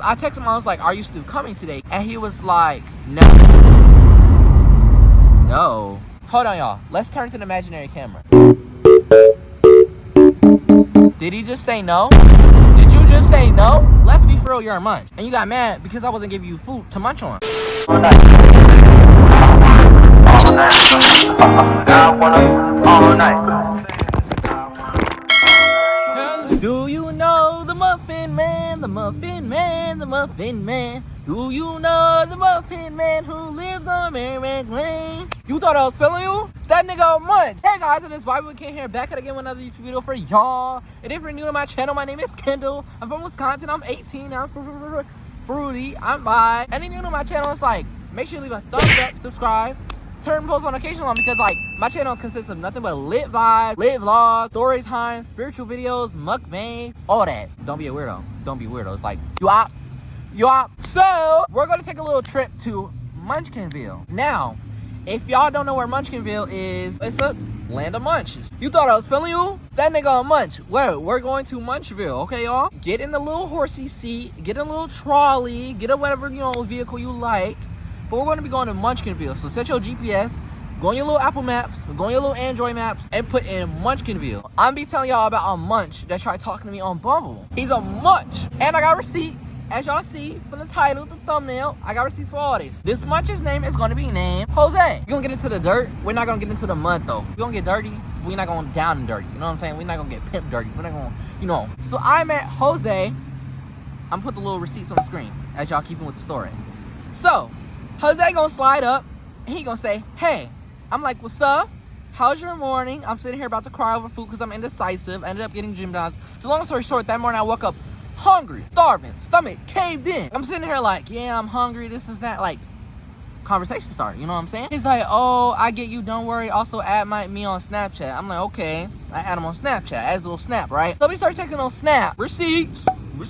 I texted him, I was like, are you still coming today? And he was like, no. No. Hold on, y'all. Let's turn to the imaginary camera. Did he just say no? Did you just say no? Let's be for real, you're a munch. And you got mad because I wasn't giving you food to munch on. All night. I wanna all night. Do you know the Muffin Man, the Muffin Man, the Muffin Man? Do you know the Muffin Man who lives on Merrimack Lane? You thought I was feeling you? That nigga Munch. Hey guys, it is Vibe King here, back at again with another YouTube video for y'all. And if you're new to my channel, my name is Kendall. I'm from Wisconsin, I'm 18, I'm fruity, I'm bi. Any new to my channel, it's like, make sure you leave a thumbs up, subscribe, turn post notifications on, because like my channel consists of nothing but lit vibes, lit vlogs, story time, spiritual videos, mukbang, all that. Don't be a weirdo. Don't be weirdos. Like you op. So we're gonna take a little trip to Munchkinville. Now, if y'all don't know where Munchkinville is, it's a land of munches. You thought I was feeling you? That nigga on Munch. Well, we're going to Munchville, okay, y'all? Get in the little horsey seat, get in a little trolley, get a whatever vehicle you like. But we're going to be going to Munchkinville. So set your GPS, go on your little Apple Maps, go on your little Android Maps, and put in Munchkinville. I'm be telling y'all about a munch that tried talking to me on Bumble. He's a munch. And I got receipts. As y'all see from the title, the thumbnail, I got receipts for all this. This munch's name is going to be named Jose. We're going to get into the dirt. We're not going to get into the mud, though. We're going to get dirty. We're not going down and dirty. You know what I'm saying? We're not going to get pimp dirty. We're not going to, So I met Jose. I'm put the little receipts on the screen as y'all keeping with the story. So, Jose gonna slide up, and he gonna say, hey. I'm like, what's up? How's your morning? I'm sitting here about to cry over food because I'm indecisive. I ended up getting gym downs. So long story short, that morning I woke up hungry, starving, stomach caved in. I'm sitting here like, yeah, I'm hungry, this is that. Like, conversation started, you know what I'm saying? He's like, oh, I get you, don't worry. Also add me on Snapchat. I'm like, okay. I add him on Snapchat, as a little snap, right? So we start taking those snap receipts, pull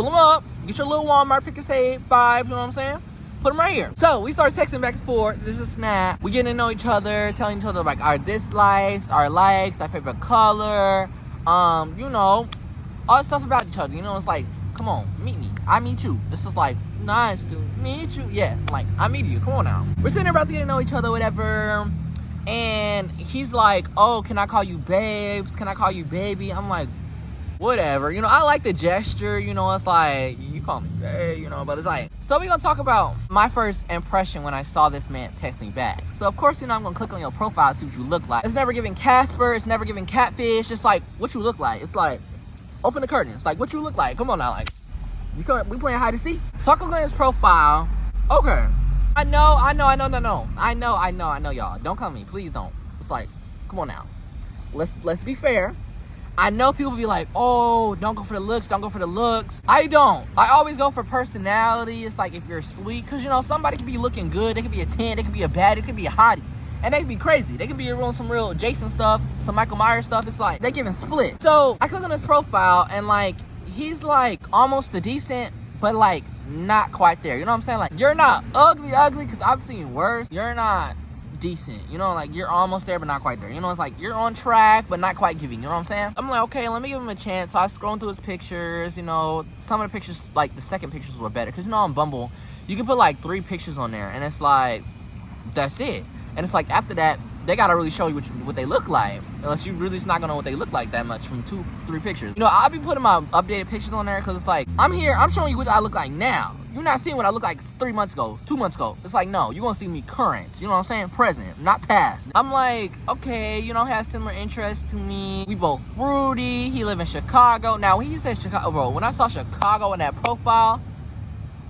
them up. Get your little Walmart pick and save vibes, you know what I'm saying? Put them right here. So we started texting back and forth. This is snap. We getting to know each other, telling each other like our dislikes, our likes, our favorite color, all the stuff about each other. It's like, come on, meet me. I meet you. This is like, nice to meet you. Yeah, like, I meet you. Come on now. We're sitting there about to get to know each other, whatever. And he's like, oh, can I call you babes? Can I call you baby? I'm like, whatever. I like the gesture. It's like, you call me babe, but it's like. So we're going to talk about my first impression when I saw this man text me back. So, of course, I'm going to click on your profile to see what you look like. It's never giving Casper. It's never giving Catfish. It's like, what you look like. It's like, open the curtain. It's like, what you look like. Come on now. Like, we playing hide and seek. So I click on his profile. Okay. I know, y'all. Don't come to me. Please don't. It's like, come on now. Let's be fair. I know people be like, oh, don't go for the looks, don't go for the looks. I don't. I always go for personality. It's like if you're sweet, because, somebody can be looking good. They could be a 10, they could be a baddie, they could be a hottie. And they can be crazy. They can be doing some real Jason stuff, some Michael Myers stuff. It's like, they giving split. So I click on his profile, and like, he's like almost a decent, but like not quite there. You know what I'm saying? Like, you're not ugly, because I've seen worse. You're not decent, like you're almost there but not quite there. It's like you're on track but not quite giving, you know what I'm saying? I'm like, okay, let me give him a chance. So I scroll through his pictures. Some of the pictures, like the second pictures were better, because on Bumble you can put like 3 pictures on there, and it's like, that's it. And it's like, after that they gotta really show you what they look like, unless you really just not gonna know what they look like that much from 2-3 pictures. I'll be putting my updated pictures on there, because it's like, I'm showing you what I look like now. You're not seeing what I look like 3 months ago, 2 months ago. It's like, no, you're gonna see me current. You know what I'm saying? Present, not past. I'm like, okay, has similar interests to me. We both fruity. He live in Chicago. Now, when he said Chicago, bro, when I saw Chicago in that profile,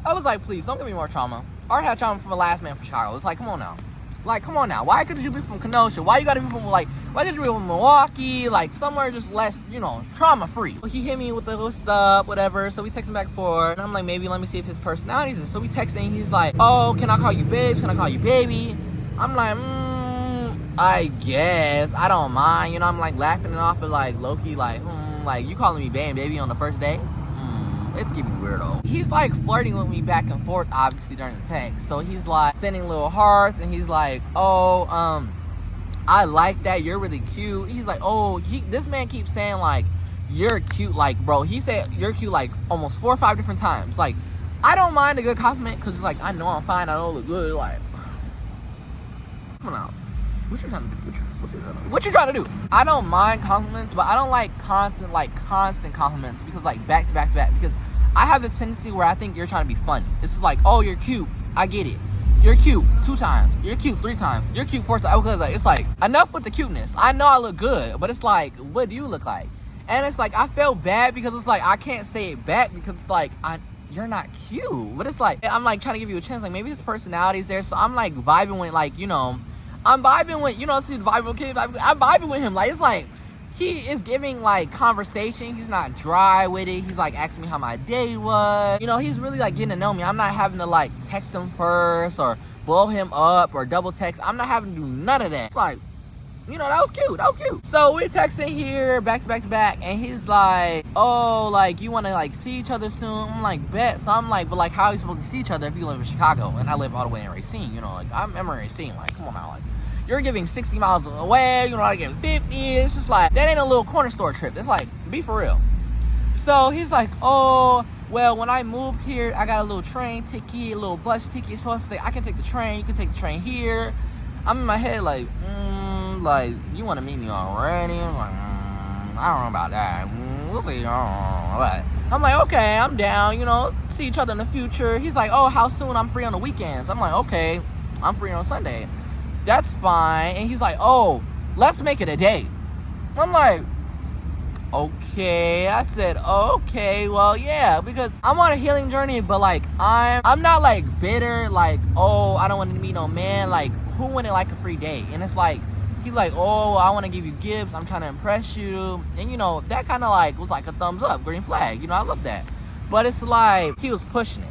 I was like, please, don't give me more trauma. I already had trauma from the last man from Chicago. It's like, come on now. Like, come on now. Why couldn't you be from Kenosha? Why you gotta be from, why couldn't you be from Milwaukee? Like, somewhere just less, trauma-free. He hit me with the what's up, whatever. So we texting back and forth. And I'm like, maybe let me see if his personality is. So we texting. He's like, oh, can I call you babes? Can I call you baby? I'm like, I guess. I don't mind. I'm like laughing it off, but like, low-key, like, like, you calling me baby on the first day? It's getting weirdo. He's like flirting with me back and forth, obviously, during the text. So he's like sending little hearts, and he's like, oh, I like that, you're really cute. He's like, oh, this man keeps saying like, you're cute, like, bro, he said you're cute like almost 4 or 5 different times. Like, I don't mind a good compliment because it's like, I know I'm fine, I know I look good. Like, come on out. What you trying to do? What you trying to do? I don't mind compliments, but I don't like constant compliments because, like, back to back to back. Because I have the tendency where I think you're trying to be funny. It's just like, oh, you're cute. I get it. You're cute 2 times. You're cute 3 times. You're cute 4 times. Because, like, it's like, enough with the cuteness. I know I look good, but it's like, what do you look like? And it's like, I felt bad because it's like, I can't say it back because it's like, you're not cute. But it's like, I'm like trying to give you a chance. Like, maybe his personality is there. So I'm like vibing with, like, you know, I'm vibing with, you know, see the vibing kid. I'm vibing with him. Like, it's like, he is giving, like, conversation. He's not dry with it. He's, like, asking me how my day was. You know, he's really, like, getting to know me. I'm not having to, like, text him first or blow him up or double text. I'm not having to do none of that. It's like, you know, that was cute. That was cute. So we're texting here back to back to back. And he's like, oh, like, you want to, like, see each other soon? I'm like, bet. So I'm like, but, like, how are you supposed to see each other if you live in Chicago? And I live all the way in Racine, you know? Like, I'm in Racine. Like, come on now. Like, you're giving 60 miles away, you know, I give 50. It's just like, that ain't a little corner store trip. It's like, be for real. So he's like, oh, well, when I moved here, I got a little train ticket, a little bus ticket. So it's like, I can take the train. You can take the train here. I'm in my head like, like, you want to meet me already? I'm like, I don't know about that. We'll see. But I'm like, okay, I'm down, you know, see each other in the future. He's like, oh, how soon? I'm free on the weekends. I'm like, okay, I'm free on Sunday. That's fine. And he's like, oh, let's make it a day. I'm like, okay. I said, okay, well, yeah, because I'm on a healing journey, but, like, I'm not, like, bitter, like, oh, I don't want to meet no man. Like, who wouldn't like a free date? And it's like, he's like, oh, I want to give you gifts. I'm trying to impress you. And, you know, that kind of, like, was like a thumbs up, green flag. You know, I love that. But it's like, he was pushing it.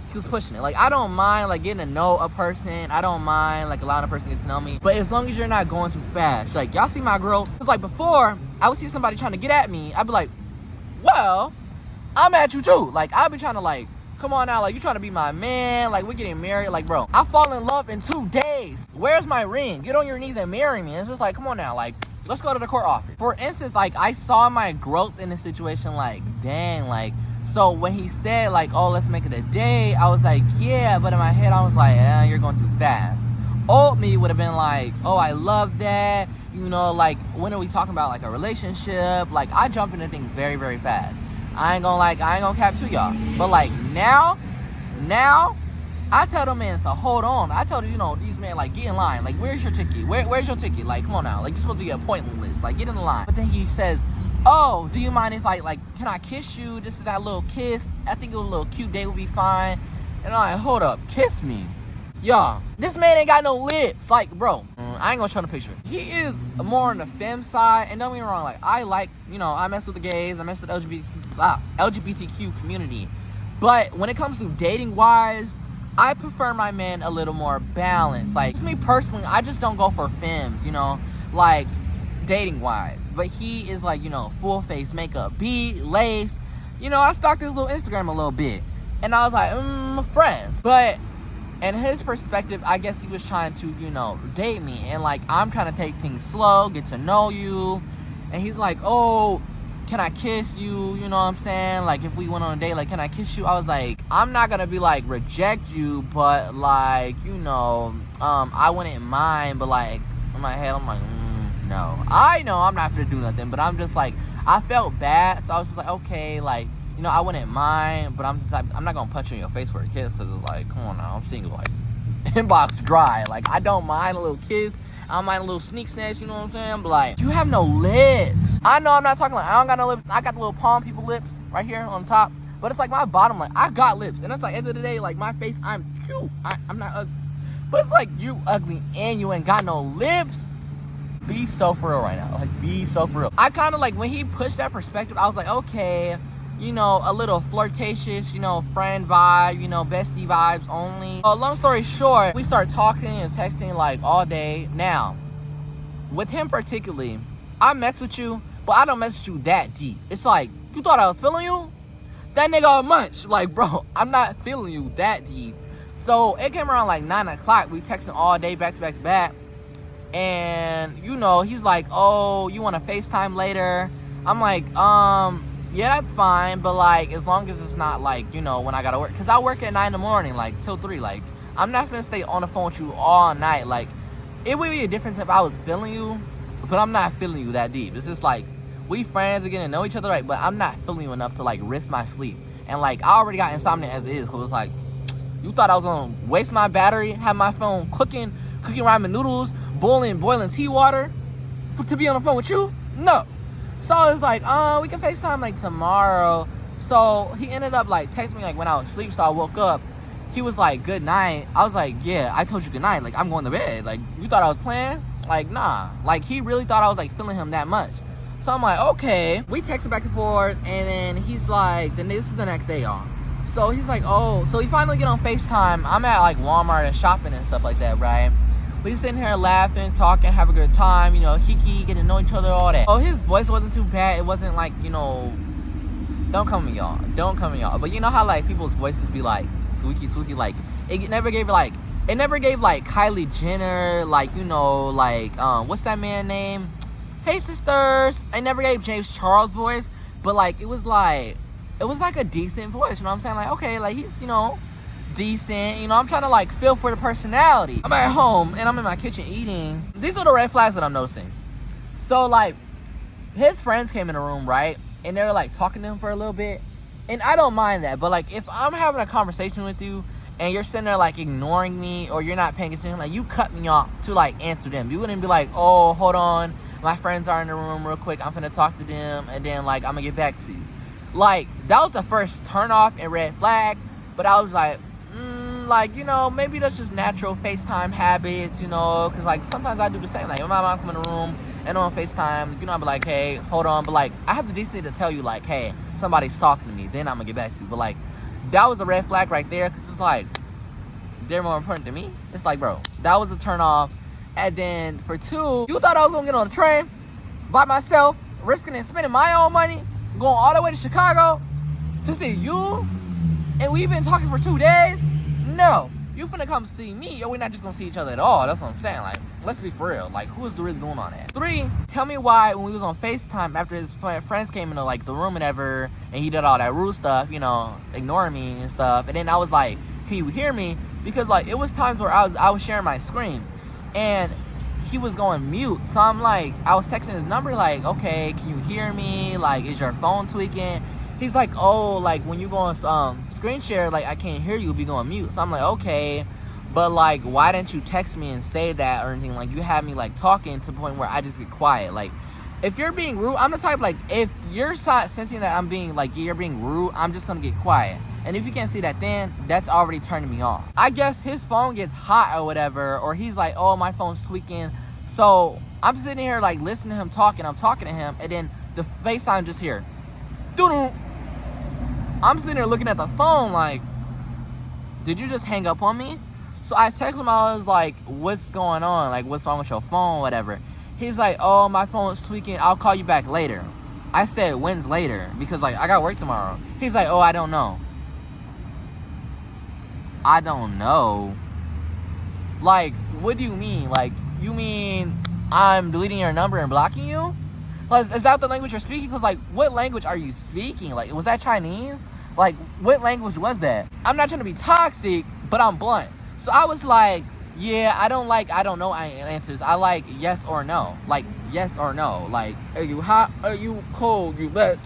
He was pushing it. Like, I don't mind, like, getting to know a person. I don't mind, like, allowing a person to get to know me. But as long as you're not going too fast. Like, y'all see my girl? It's like, before, I would see somebody trying to get at me. I'd be like, well, I'm at you too. Like, I'd be trying to, like, come on now. Like, you trying to be my man. Like, we're getting married. Like, bro, I fall in love in 2 days. Where's my ring? Get on your knees and marry me. It's just like, come on now. Like, let's go to the court office. For instance, like, I saw my growth in this situation. Like, dang, like, so when he said, like, oh, let's make it a day, I was like, yeah, but in my head, I was like, you're going too fast. Old me would have been like, oh, I love that. You know, like, when are we talking about, like, a relationship? Like, I jump into things very, very fast. I ain't gonna cap to y'all. But, like, now, I tell them men to hold on. I tell them, you know, these men, like, get in line. Like, where's your ticket? Where's your ticket? Like, come on now. Like, you're supposed to be appointment list. Like, get in the line. But then he says, oh, do you mind if I, like, can I kiss you? Just that little kiss. I think a little cute date would be fine. And I'm like, hold up, kiss me. Y'all, this man ain't got no lips. Like, bro, I ain't gonna show the picture. He is more on the femme side. And don't get me wrong, like, I like, you know, I mess with the gays. I mess with the LGBTQ community. But when it comes to dating-wise, I prefer my men a little more balanced. Like, me personally, I just don't go for femmes, you know, like, dating-wise. But he is like, you know, full face makeup, bead, lace. You know, I stalked his little Instagram a little bit. And I was like, friends. But in his perspective, I guess he was trying to, you know, date me. And, like, I'm trying to take things slow, get to know you. And he's like, oh, can I kiss you? You know what I'm saying? Like, if we went on a date, like, can I kiss you? I was like, I'm not gonna be like, reject you, but, like, you know, I wouldn't mind. But, like, in my head, I'm like, no. I know I'm not gonna do nothing, but I'm just like, I felt bad, so I was just like, okay, like, you know, I wouldn't mind, but I'm just like, I'm not gonna punch you in your face for a kiss, because it's like, come on now, I'm single, like, inbox dry. Like, I don't mind a little kiss, I don't mind a little sneak snatch, you know what I'm saying? But, like, you have no lips. I know I'm not talking like, I don't got no lips. I got the little palm people lips right here on top, but it's like my bottom, like, I got lips, and it's like, at the end of the day, like, my face, I'm cute, I'm not ugly, but it's like, you ugly and you ain't got no lips. Be so for real right now. Like, be so for real. I kind of, like, when he pushed that perspective, I was like, okay, you know, a little flirtatious, you know, friend vibe, you know, bestie vibes only. Long story short, we start talking and texting, like, all day. Now, with him particularly, I mess with you, but I don't mess with you that deep. It's like, you thought I was feeling you? That nigga a munch. Like, bro, I'm not feeling you that deep. So, it came around, like, 9 o'clock. We texting all day, back to back to back. And, you know, he's like, oh, you want to FaceTime later? I'm like, yeah, that's fine, but like, as long as it's not like, you know, when I gotta work, cause I work at 9 in the morning, like till 3. Like, I'm not gonna stay on the phone with you all night. Like, it would be a difference if I was feeling you, but I'm not feeling you that deep. It's just like, we friends are getting to know each other, right? But I'm not feeling you enough to like risk my sleep. And like, I already got insomnia as it is, cause it's like, you thought I was gonna waste my battery, have my phone cooking ramen noodles, boiling tea water, to be on the phone with you? No. So it's like, we can FaceTime like tomorrow. So he ended up like texting me like when I was asleep. So I woke up. He was like, good night. I was like, yeah, I told you good night. Like, I'm going to bed. Like, you thought I was playing? Like, nah. Like, he really thought I was like feeling him that much. So I'm like, okay. We texted back and forth, and then he's like, then this is the next day, y'all. So he's like, oh, so we finally get on FaceTime. I'm at like Walmart and shopping and stuff like that, right? We sitting here laughing, talking, have a good time, you know, kiki, getting to know each other, all that. Oh, his voice wasn't too bad. It wasn't like, you know, don't come me, y'all. Don't come me, y'all. But you know how like people's voices be like squeaky, like it never gave like Kylie Jenner, like, you know, like what's that man name? Hey sisters. I never gave James Charles voice, but like it was like a decent voice, you know what I'm saying? Like, okay, like he's, you know, decent, you know, I'm trying to like feel for the personality. I'm at home and I'm in my kitchen eating. These are the red flags that I'm noticing. So like his friends came in the room, right? And they were like talking to him for a little bit. And I don't mind that, but like if I'm having a conversation with you and you're sitting there like ignoring me or you're not paying attention, like you cut me off to like answer them. You wouldn't be like, oh, hold on, my friends are in the room real quick, I'm finna talk to them and then like I'm gonna get back to you. Like that was the first turn off and red flag, but I was like, like, you know, maybe that's just natural FaceTime habits, you know, because like sometimes I do the same. Like when my mom come in the room and on FaceTime, you know, I'll be like, hey, hold on, but like I have the decency to tell you like, hey, somebody's talking to me, then I'm gonna get back to you. But like that was a red flag right there, because it's like they're more important to me. It's like, bro, that was a turn off. And then for 2, you thought I was gonna get on a train by myself, risking and spending my own money, going all the way to Chicago to see you, and we've been talking for 2 days? No, you finna come see me, or we're not just gonna see each other at all. That's what I'm saying. Like, let's be for real. Like, who is really doing all that? 3, tell me why when we was on FaceTime after his friends came into like the room and ever, and he did all that rude stuff, you know, ignoring me and stuff. And then I was like, can you hear me? Because like it was times where I was sharing my screen, and he was going mute. So I'm like, I was texting his number like, okay, can you hear me? Like, is your phone tweaking? He's like, oh, like when you go on screen share, like I can't hear you, be going mute. So I'm like, okay, but like why didn't you text me and say that or anything? Like you had me like talking to the point where I just get quiet. Like if you're being rude, I'm the type like if you're sensing that I'm being like you're being rude, I'm just gonna get quiet. And if you can't see that, then that's already turning me off. I guess his phone gets hot or whatever, or he's like, oh, my phone's tweaking. So I'm sitting here like listening to him talking. I'm talking to him, and then the FaceTime just here. Doo-doo. I'm sitting there looking at the phone like, did you just hang up on me? So I texted him, I was like, what's going on? Like, what's wrong with your phone, whatever. He's like, oh, my phone's tweaking, I'll call you back later. I said, when's later? Because like, I got work tomorrow. He's like, oh, I don't know. I don't know. Like, what do you mean? Like, you mean I'm deleting your number and blocking you? Like, is that the language you're speaking? Because like, what language are you speaking? Like, was that Chinese? Like, what language was that? I'm not trying to be toxic, but I'm blunt. So I was like, yeah, I don't know answers. I like yes or no. Like, yes or no. Like, are you hot? Are you cold? You bet?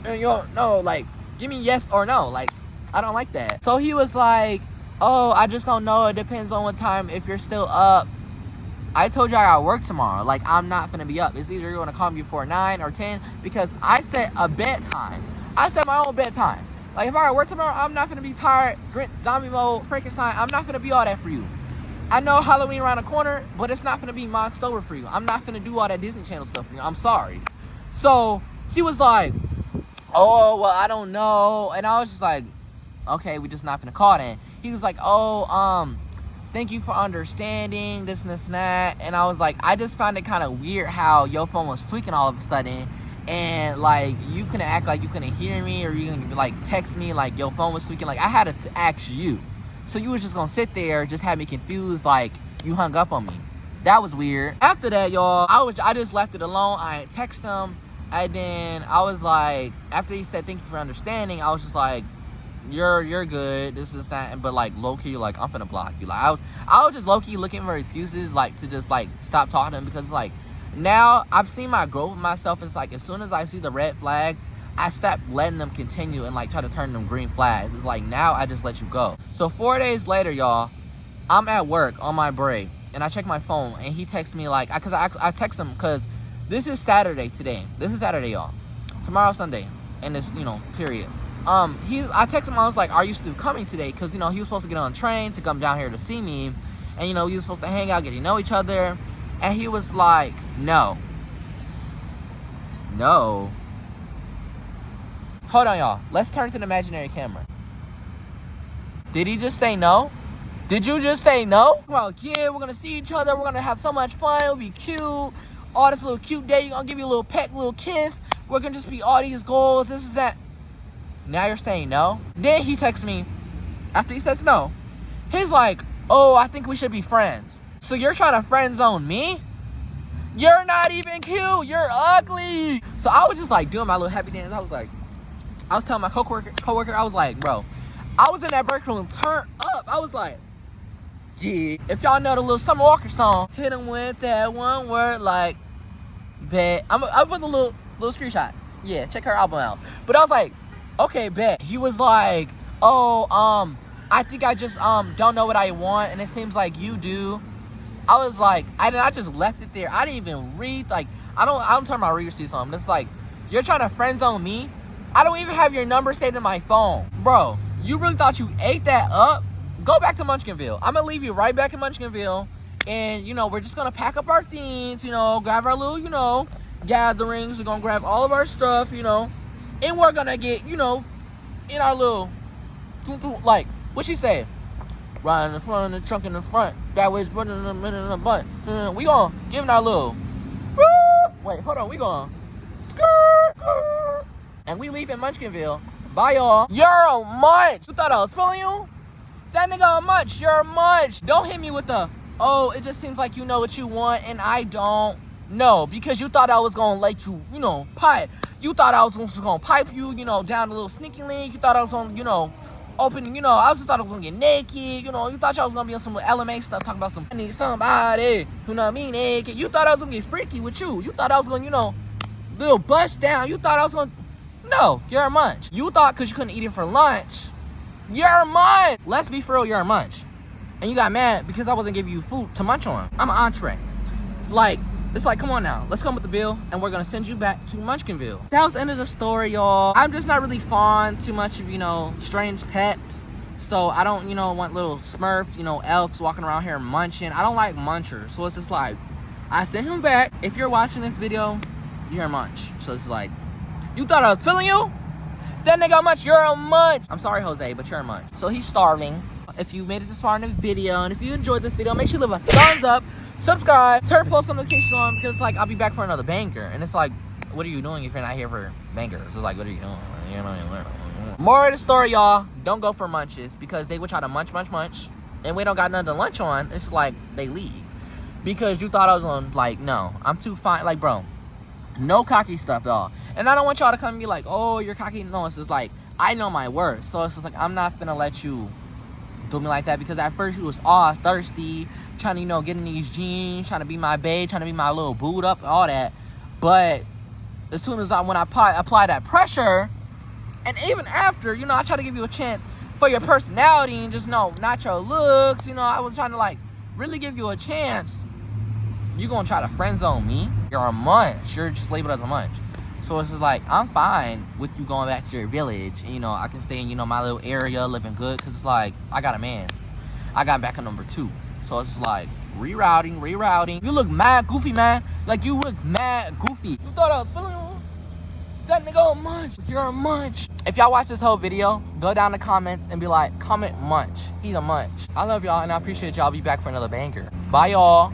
No. Like, give me yes or no. Like, I don't like that. So he was like, oh, I just don't know. It depends on what time, if you're still up. I told you I got work tomorrow. Like, I'm not gonna be up. It's either you're gonna call me before 9 or 10, because I set a bedtime. I set my own bedtime. Like, if I got work tomorrow, I'm not gonna be tired, zombie mode, Frankenstein. I'm not gonna be all that for you. I know Halloween around the corner, but it's not gonna be Monstober for you. I'm not gonna do all that Disney Channel stuff for you. I'm sorry. So he was like, oh, well, I don't know. And I was just like, okay, we just not gonna call then. He was like, oh, thank you for understanding this and this and that. And I was like, I just found it kind of weird how your phone was tweaking all of a sudden, and like you couldn't act like you couldn't hear me, or you can like text me like your phone was tweaking. Like I had to ask you, so you was just gonna sit there, just had me confused, like you hung up on me. That was weird. After that, y'all, I just left it alone. I text him. And then I was like, after he said thank you for understanding, I was just like, you're good, this is that. But like low-key, like, I'm finna block you. Like I was just low-key looking for excuses, like, to just like stop talking to him, because like now I've seen my growth with myself. It's like as soon as I see the red flags, I stop letting them continue and like try to turn them green flags. It's like now I just let you go. So 4 days later, y'all, I'm at work on my break, and I check my phone, and he texts me like, cause I text him, cause this is Saturday today. This is Saturday, y'all. Tomorrow's Sunday, and this, you know, period. I texted him, I was like, are you still coming today? Cause you know, he was supposed to get on a train to come down here to see me, and you know, we were supposed to hang out, get to know each other. And he was like, no. Hold on, y'all. Let's turn to the imaginary camera. Did he just say no? Did you just say no? Well, yeah, we're gonna see each other. We're gonna have so much fun. It'll be cute. All this little cute day. You're gonna give you a little peck, little kiss. We're gonna just be all these goals. This is that. Now you're saying no? Then he texts me after he says no. He's like, oh, I think we should be friends. So you're trying to friend zone me? You're not even cute. You're ugly. So I was just like doing my little happy dance. I was telling my coworker, I was like, bro, I was in that break room, turn up. I was like, yeah. If y'all know the little Summer Walker song, hit him with that one word, like, bet. I put the little screenshot. Yeah, check her album out. But I was like, okay, bet. He was like, oh, I think I just don't know what I want, and it seems like you do. I was like, I just left it there. I didn't even read, like, I don't turn my read receipts on. It's like, you're trying to friend zone me? I don't even have your number saved in my phone. Bro, you really thought you ate that up? Go back to Munchkinville. I'm gonna leave you right back in Munchkinville. And, you know, we're just gonna pack up our things, you know, grab our little, you know, gatherings. We're gonna grab all of our stuff, you know. And we're gonna get, you know, in our little, like, what she say? Right in the front, the trunk in the front. That way it's running in the butt. We gonna give it our little. Wait, hold on. We gonna skirt. And we leave in Munchkinville. Bye, y'all. You're a munch. You thought I was feeling you? That nigga a munch. You're a munch. Don't hit me with the, oh, it just seems like you know what you want and I don't. No, because you thought I was gonna let you, you know, pipe. You thought I was just gonna pipe you, you know, down a little sneaky link. You thought I was gonna, you know, open, you know, I just thought I was gonna get naked, you know, you thought y'all was gonna be on some LMA stuff, talking about some, I need somebody, you know what I mean, naked. You thought I was gonna get freaky with you. You thought I was gonna, you know, little bust down. You thought I was gonna, no, you're a munch. You thought because you couldn't eat it for lunch, you're a munch. Let's be for real, you're a munch. And you got mad because I wasn't giving you food to munch on. I'm an entree. Like, it's like, come on now, let's come with the bill, and we're gonna send you back to Munchkinville. That was the end of the story, y'all. I'm just not really fond too much of, you know, strange pets. So I don't, you know, want little Smurfs, you know, elves walking around here munching. I don't like munchers. So it's just like, I sent him back. If you're watching this video, you're a munch. So it's like, you thought I was feeling you? That nigga a munch, you're a munch. I'm sorry, Jose, but you're a munch. So he's starving. If you made it this far in the video, and if you enjoyed this video, make sure you leave a thumbs up. Subscribe, turn post notifications on, because it's like I'll be back for another banger. And it's like, what are you doing if you're not here for bangers? It's like, what are you doing? You know, more of the story, y'all. Don't go for munches, because they would try to munch, and we don't got nothing to lunch on. It's like they leave because you thought I was on. Like, no, I'm too fine. Like, bro, no cocky stuff, y'all. And I don't want y'all to come and be like, oh, you're cocky. No, it's just like, I know my worth. So it's just like, I'm not gonna let you do me like that, because at first you was all thirsty, trying to, you know, get in these jeans, trying to be my babe, trying to be my little boot up, all that. But as soon as when I apply that pressure, and even after, you know, I try to give you a chance for your personality and just, no, not your looks, you know, I was trying to like really give you a chance. You gonna try to friend zone me? You're a munch. You're just labeled as a munch. So it's just like, I'm fine with you going back to your village. And, you know, I can stay in, you know, my little area, living good. Because it's like, I got a man. I got back on number 2. So it's like, rerouting. You look mad goofy, man. Like, you look mad goofy. You thought I was feeling you? That nigga a munch. You're a munch. If y'all watch this whole video, go down in the comments and be like, comment munch. He's a munch. I love y'all, and I appreciate y'all. Be back for another banger. Bye, y'all.